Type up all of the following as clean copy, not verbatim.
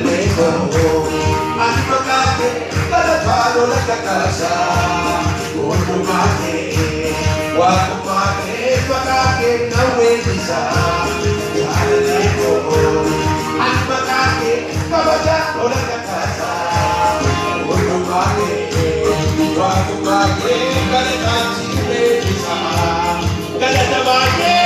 lego. Ang makake, kalapalo lang kakasa. Kung lumaki, wag kumake, makake na wendisa. Ang lego, ang makake, kalapalo lang kakasa. Kung lumaki, wag kumake, kalikan si wendisa. Galatawake,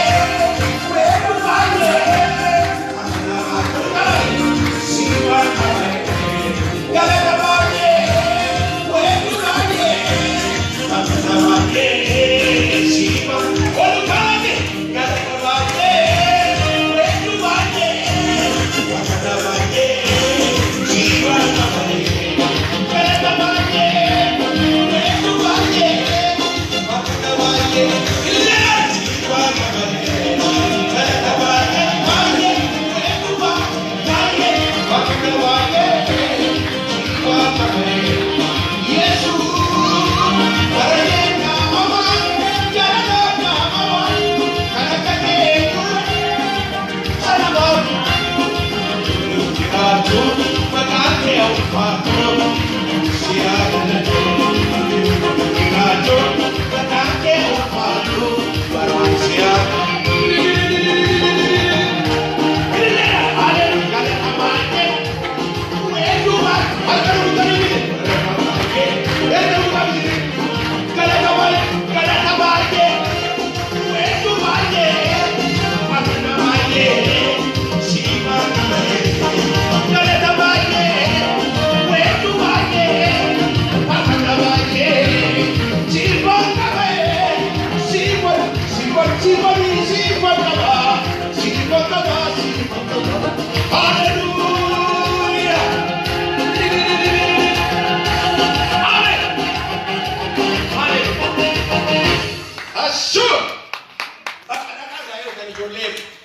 Sure! Your live.